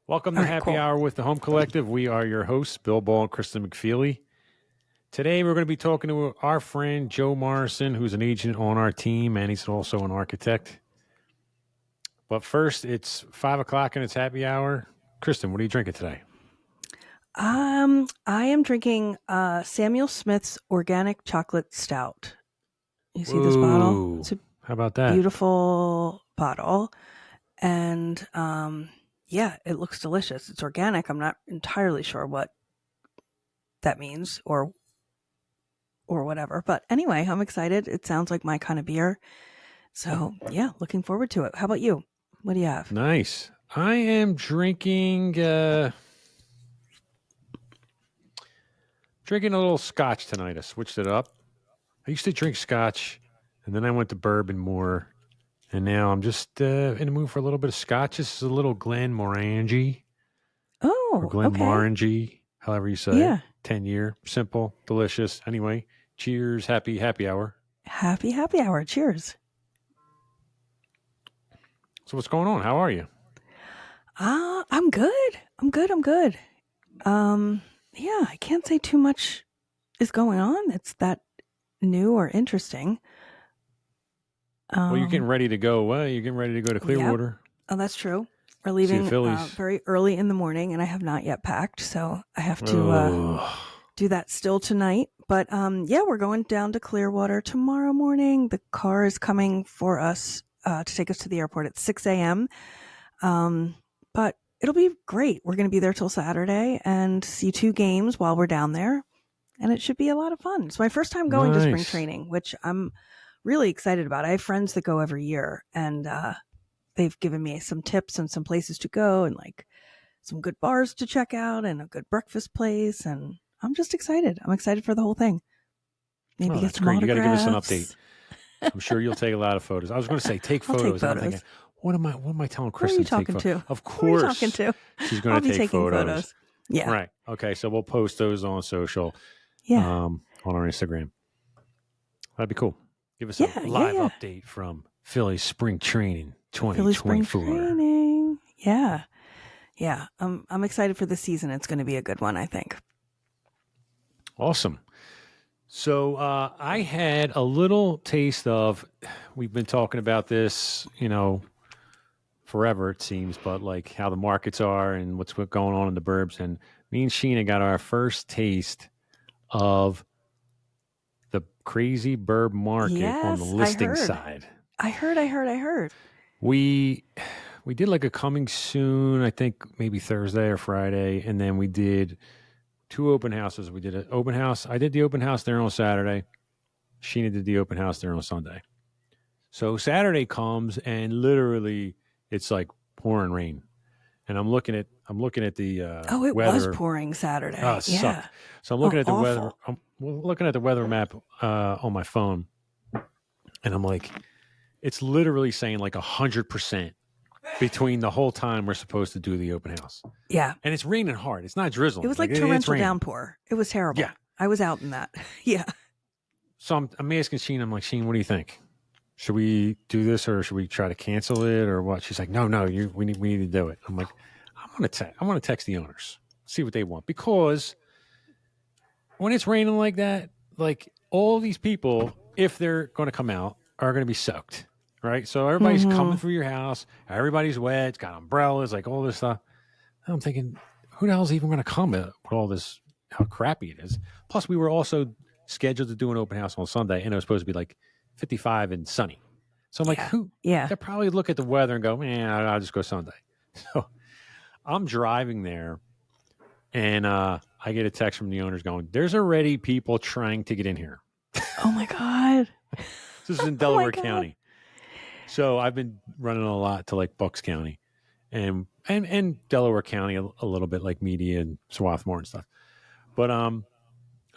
Welcome All to right, Happy cool. Hour with the Home Collective. We are your hosts, Bill Ball and Kristen McFeely. Today, we're going to be talking to our friend Joe Morrison, who's an agent on our team, and he's also an architect. But first, it's 5 o'clock and it's happy hour. Kristen, what are you drinking today? I am drinking Samuel Smith's organic chocolate stout. You see this bottle? Ooh, It's a how about that? beautiful bottle, and yeah, it looks delicious. It's organic. I'm not entirely sure what that means or whatever, but anyway, I'm excited. It sounds like my kind of beer. So yeah, looking forward to it. How about you? What do you have? Nice. I am drinking a little scotch tonight. I switched it up. I used to drink scotch, and then I went to bourbon more. And now I'm just in the mood for a little bit of scotch. This is a little Glenmorangie or Oh, okay. Glenmorangie, however you say it. Yeah. 10-year, simple, delicious. Anyway, cheers, happy hour. Happy hour. Cheers. So what's going on? How are you? I'm good. I'm good. Yeah, I can't say too much is going on. It's that new or interesting. Well, you're getting Um, ready to go away. You're getting ready to go to yep. Clearwater. Oh, that's true. We're See the leaving Phillies. very early in the morning, and I have not yet packed, so I have to Oh, do that still tonight. But yeah, we're going down to Clearwater tomorrow morning. The car is coming for us to take us to the airport at 6 a.m. But it'll be great. We're going to be there till Saturday and see 2 games while we're down there. And it should be a lot of fun. It's my first time going to spring nice. training, which I'm really excited about. I have friends that go every year, and they've given me some tips and some places to go and like some good bars to check out and a good breakfast place. And I'm just excited. I'm excited for the whole thing. Maybe Oh, get that's some great. You got to give us an autographs. update. I'm sure you'll take a lot of photos. I was going to say take I'll take photos. And I'm thinking, photos. what am I telling Who are you Kristen to take talking photos? to? Of Who are you talking course, to? she's going I'll to be take taking photos. photos. Yeah. Right. Okay. So we'll post those on social, Yeah. on our Instagram. That'd be cool. Give us a Yeah. live Yeah. update from Philly spring training Philly spring 2024. training. Yeah. Yeah. I'm excited for the season. It's going to be a good one, I think. Awesome. So I had a little taste of. We've been talking about this, forever it seems, but like how the markets are and what's going on in the burbs. And me and Sheena got our first taste of the crazy burb market on the Yes, I listing heard. side. I heard. We did like a coming soon, I think maybe Thursday or Friday, and then we did 2 open houses. We did an open house. I did the open house there on Saturday. Sheena did the open house there on Sunday. So Saturday comes and literally it's like pouring rain. And I'm looking at the Oh, it was weather. pouring Oh, Saturday. it Yeah. sucked. So I'm Oh, looking at the weather. awful. I'm looking at the weather map on my phone, and I'm like, it's literally saying like 100% between the whole time we're supposed to do the open house, Yeah. and it's raining hard. It's not drizzling. It was like It's torrential raining. downpour. It was terrible. Yeah. I was out in that. Yeah. So I'm asking Sheen. I'm like, Sheen, what do you think? Should we do this or should we try to cancel it or what? She's like, no, we need to do it. I'm like, I want to text the owners, see what they want, because when it's raining like that, like all these people, if they're going to come out, are going to be soaked, right? So everybody's coming through your house, everybody's wet, it's got umbrellas, like all this stuff. I'm thinking, who the hell's even going to come with all this? How crappy it is. Plus, we were also scheduled to do an open house on Sunday, and it was supposed to be like 55 and sunny. So I'm like, who? Yeah. They'll probably look at the weather and go, man, I'll just go Sunday. So I'm driving there, and I get a text from the owners going, there's already people trying to get in here. Oh my God. This is in Oh my Delaware God. County. So I've been running a lot to like Bucks County and Delaware County a little bit, like Media and Swarthmore and stuff. But I'm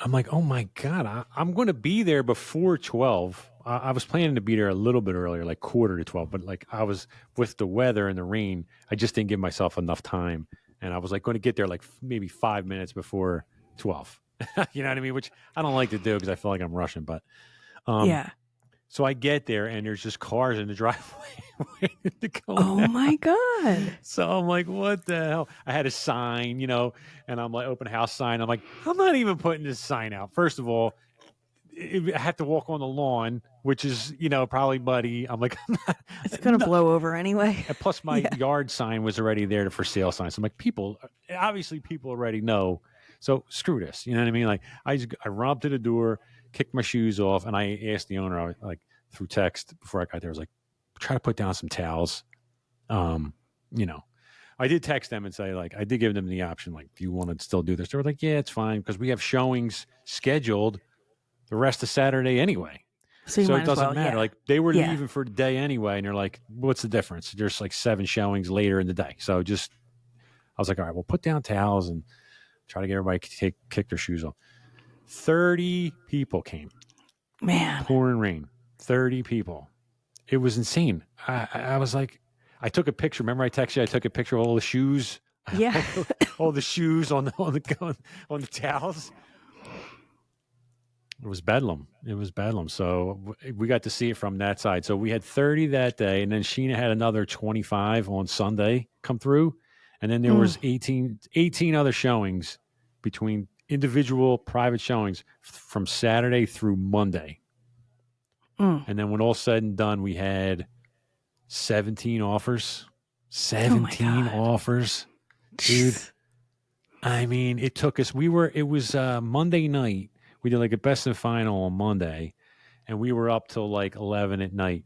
like, oh my God, I'm going to be there before 12. I was planning to be there a little bit earlier, like quarter to 12, but like I was with the weather and the rain, I just didn't give myself enough time. And I was like going to get there like maybe 5 minutes before 12. You know what I mean? Which I don't like to do because I feel like I'm rushing. But Yeah. So I get there and there's just cars in the driveway waiting to go Oh out. my God. So I'm like, what the hell? I had a sign, and I'm like, open house sign. I'm like, I'm not even putting this sign out. First of all, I have to walk on the lawn, which is, probably muddy. I'm like, It's going to no. blow over anyway. And plus my Yeah. yard sign was already there, the for sale sign. So I'm like, obviously people already know. So screw this. You know what I mean? Like I run up to the door, kicked my shoes off, and I asked the owner, like through text before I got there, I was like, try to put down some towels. Um, you know, I did text them and say, like, I did give them the option, like, do you want to still do this? They were like, yeah, it's fine because we have showings scheduled the rest of Saturday anyway. So you So it might as doesn't well. matter. Yeah. Like they were Yeah. leaving for the day anyway, and they're like, "What's the difference?" There's like 7 showings later in the day. So I was like, "All right, we'll put down towels and try to get everybody to kick their shoes off." 30 people came, Man. pouring rain. 30 people. It was insane. I was like, I took a picture. Remember, I texted you. I took a picture of all the shoes. Yeah. all the shoes on the towels. It was bedlam. It was bedlam. So we got to see it from that side. So we had 30 that day, and then Sheena had another 25 on Sunday come through. And then there was 18 other showings between individual private showings from Saturday through Monday. And then when all said and done, we had 17 offers. 17 offers. Dude. I mean, it took us, it was Monday night. We did like a best and final on Monday, and we were up till like 11 at night,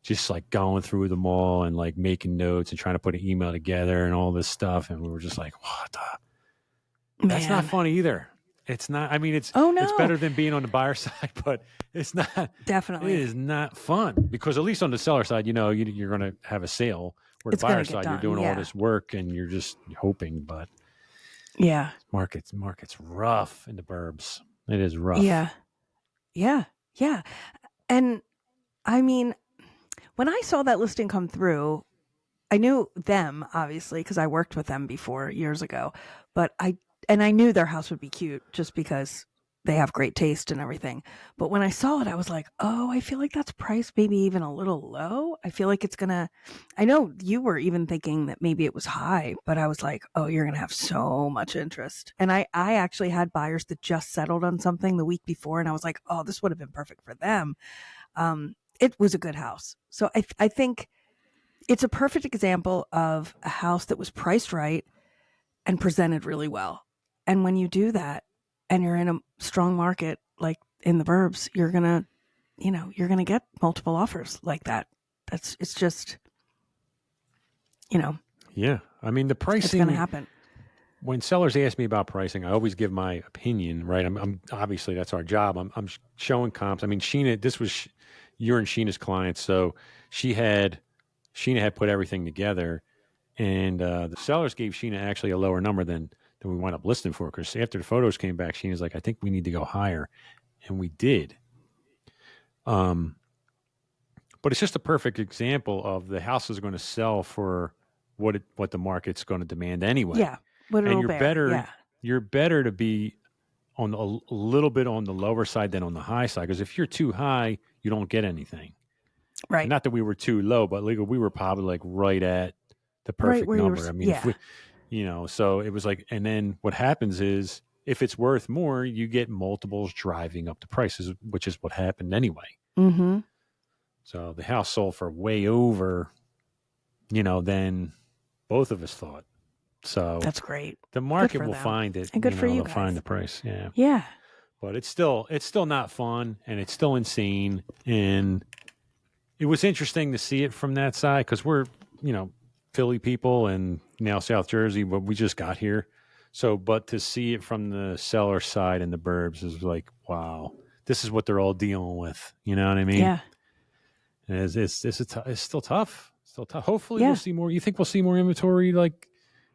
just like going through them all and like making notes and trying to put an email together and all this stuff. And we were just like, what the? That's not fun either. It's not, I mean, it's better than being on the buyer side, but it's not. Definitely. It is not fun because at least on the seller side, you're going to have a sale. Where the buyer side, you're doing all this work and you're just hoping, but. Yeah. Market's rough in the burbs. It is rough. Yeah. Yeah. Yeah. And I mean, when I saw that listing come through, I knew them obviously because I worked with them before years ago, but I knew their house would be cute just because they have great taste and everything. But when I saw it, I was like, oh, I feel like that's priced maybe even a little low. I feel like I know you were even thinking that maybe it was high, but I was like, oh, you're going to have so much interest. And I actually had buyers that just settled on something the week before. And I was like, oh, this would have been perfect for them. It was a good house. So I think it's a perfect example of a house that was priced right and presented really well. And when you do that, and you're in a strong market like in the burbs, you're gonna get multiple offers like that. It's just, Yeah, I mean the pricing. It's gonna happen. When sellers ask me about pricing, I always give my opinion. Right, I'm obviously that's our job. I'm showing comps. I mean, Sheena, this was you're and Sheena's client, so Sheena had put everything together, and the sellers gave Sheena actually a lower number than we wound up listing for, because after the photos came back, Sheena's like, I think we need to go higher. And we did. But it's just a perfect example of the house is going to sell for what the market's going to demand anyway. Yeah. And you're better to be on a little bit on the lower side than on the high side. Because if you're too high, you don't get anything. Right. And not that we were too low, but we were probably like right at the perfect number. I mean, if we, so it was like, and then what happens is if it's worth more, you get multiples driving up the prices, which is what happened anyway. Mm-hmm. So the house sold for way over, than both of us thought. So that's great. The market will find it, and good for you they'll guys. find the price. Yeah. Yeah. But it's still not fun, and it's still insane. And it was interesting to see it from that side because we're, Philly people and now South Jersey, but we just got here. So, but to see it from the seller side in the burbs is like, wow, this is what they're all dealing with. You know what I mean? Yeah. And it's still tough. Still tough. Hopefully we'll see more. You think we'll see more inventory like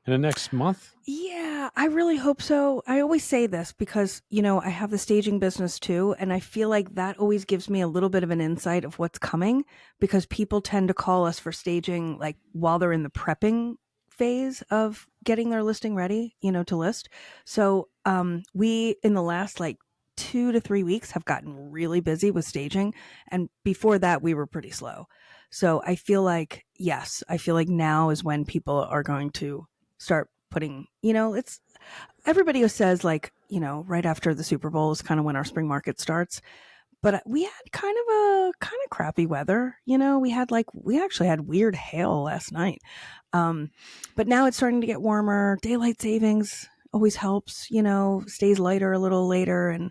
in the next month? Yeah, I really hope so. I always say this because, I have the staging business too. And I feel like that always gives me a little bit of an insight of what's coming because people tend to call us for staging like while they're in the prepping phase of getting their listing ready, to list. So we, in the last like 2 to 3 weeks have gotten really busy with staging. And before that, we were pretty slow. So I feel like, yes, I feel like now is when people are going to start putting, it's everybody who says like, right after the Super Bowl is kind of when our spring market starts. But we had kind of crappy weather. We actually had weird hail last night. But now it's starting to get warmer. Daylight savings always helps, stays lighter a little later. And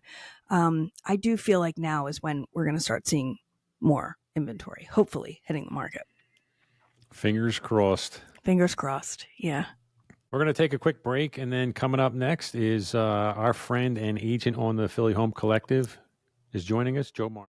I do feel like now is when we're going to start seeing more inventory, hopefully hitting the market. Fingers crossed. Fingers crossed. Yeah. We're going to take a quick break, and then coming up next is our friend and agent on the Philly Home Collective is joining us, Joe Martin.